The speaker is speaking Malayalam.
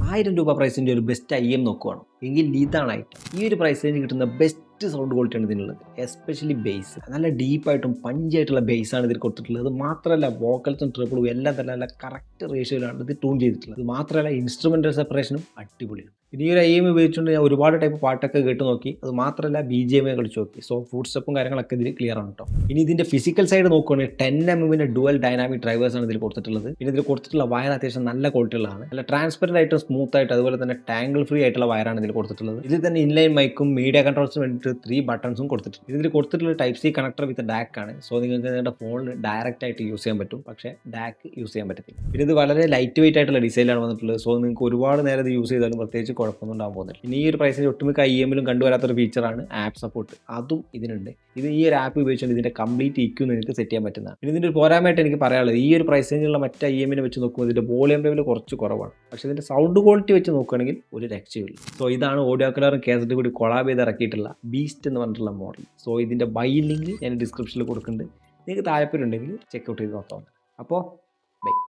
₹1000 പ്രൈസിൻ്റെ ഒരു ബെസ്റ്റ് IM നോക്കുകയാണ് എങ്കിൽ ഇതാണ് ഐറ്റം. ഈ ഒരു പ്രൈസ് റേഞ്ച് കിട്ടുന്ന ബെസ്റ്റ് സൗണ്ട് ക്വാളിറ്റിയാണ് ഇതിനുള്ളത്. എസ്പെഷ്യലി ബേസ് നല്ല ഡീപ്പായിട്ടും പഞ്ചായിട്ടുള്ള ബേസാണ് ഇതിൽ കൊടുത്തിട്ടുള്ളത്. അത് മാത്രമല്ല വോക്കൽസും ട്രിപ്പിളും എല്ലാം തന്നെ നല്ല കറക്റ്റ് റേഷ്യോയിലാണ് ഇത് ട്യൂൺ ചെയ്തിട്ടുള്ളത്. അത് മാത്രമല്ല ഇൻസ്ട്രുമെൻ്റൽ സെപ്പറേഷനും അടിപൊളിയാണ്. ഇനി ഈ ഒരു IM ഉപയോഗിച്ചുകൊണ്ട് ഞാൻ ഒരുപാട് ടൈപ്പ് പാട്ടൊക്കെ കേട്ട് നോക്കി. അത് മാത്രമല്ല BGM കളിച്ച് നോക്കി. സോ ഫുഡ് സ്റ്റെപ്പും കാര്യങ്ങളൊക്കെ ഇതിൽ ക്ലിയർ ആണ് കേട്ടോ. ഇനി ഇതിൻ്റെ ഫിസിക്കൽ സൈഡ് നോക്കുകയാണെങ്കിൽ 10mm ഡുവൽ ഡൈനാമിക് ഡ്രൈവേഴ്സാണ് ഇതിൽ കൊടുത്തിട്ടുള്ളത്. പിന്നെ ഇതിൽ കൊടുത്തിട്ടുള്ള വയർ അത്യാവശ്യം നല്ല ക്വാളിറ്റിയുള്ളതാണ്. നല്ല ട്രാൻസ്പെറൻ്റ് ആയിട്ടും സ്മൂത്ത് ആയിട്ട് അതുപോലെ തന്നെ ടാങ്കിൾ ഫ്രീ ആയിട്ടുള്ള വയറാണ് ഇതിൽ കൊടുത്തിട്ടുള്ളത്. ഇതിൽ തന്നെ ഇൻലൈൻ മൈക്കും മീഡിയ കൺട്രോൾസിന് വേണ്ടിയിട്ട് 3 ബട്ടൺസും കൊടുത്തിട്ടുണ്ട്. ഇതിൽ കൊടുത്തിട്ടുള്ള Type-C കണക്ടർ വിത്ത് DAC ആണ്. സോ നിങ്ങൾക്ക് നിങ്ങളുടെ ഫോണിൽ ഡയറക്റ്റ് ആയിട്ട് യൂസ് ചെയ്യാൻ പറ്റും. പക്ഷേ DAC യൂസ് ചെയ്യാൻ പറ്റത്തില്ല. പിന്നെ ഇത് വളരെ ലൈറ്റ് വെയിറ്റ് ആയിട്ടുള്ള ഡിസൈനിലാണ് വന്നിട്ടുള്ളത്. സോ നിങ്ങൾക്ക് ഒരുപാട് നേരം ഇത് യൂസ് ചെയ്താലും പ്രത്യേകിച്ച് കുഴപ്പമൊന്നും ഉണ്ടാകാൻ പോകുന്നില്ല. ഇനി ഈ ഒരു പ്രൈസിൽ ഒട്ടുമിക്ക IM-ലും കണ്ടുവരാത്തൊരു ഫീച്ചറാണ് ആപ്പ് സപ്പോർട്ട്. അതും ഇതിനുണ്ട്. ഇത് ഈ ഒരു ആപ്പ് ഉപയോഗിച്ചുകൊണ്ട് ഇതിൻ്റെ കംപ്ലീറ്റ് EQ നിങ്ങൾക്ക് സെറ്റ് ചെയ്യാൻ പറ്റുന്നതാണ്. പിന്നെ ഇതിൻ്റെ ഒരു പോരായ്മയായിട്ട് എനിക്ക് പറയാനുള്ളത് ഈ ഒരു പ്രൈസ് റേഞ്ചിലുള്ള മറ്റ് IM-നെ വെച്ച് നോക്കുമ്പോൾ ഇതിൻ്റെ വോളിയം ലെവൽ കുറച്ച് കുറവാണ്. പക്ഷേ ഇതിൻ്റെ സൗണ്ട് ക്വാളിറ്റി വെച്ച് നോക്കുകയാണെങ്കിൽ ഒരു രക്ഷയില്ല. സോ ഇതാണ് ഓഡിയോ കലറും കേസറ്റ് കൂടി കൊളാബ് ചെയ്ത് ഇറക്കിയിട്ടുള്ള ബീസ്റ്റ് എന്ന് പറഞ്ഞിട്ടുള്ള മോഡൽ. സോ ഇതിൻ്റെ ബൈ ലിങ്ക് ഞാൻ ഡിസ്ക്രിപ്ഷനിൽ കൊടുക്കുന്നുണ്ട്. നിങ്ങൾക്ക് താല്പര്യം ഉണ്ടെങ്കിൽ ചെക്കൗട്ട് ചെയ്ത് നോക്കാം. അപ്പോൾ ബൈ.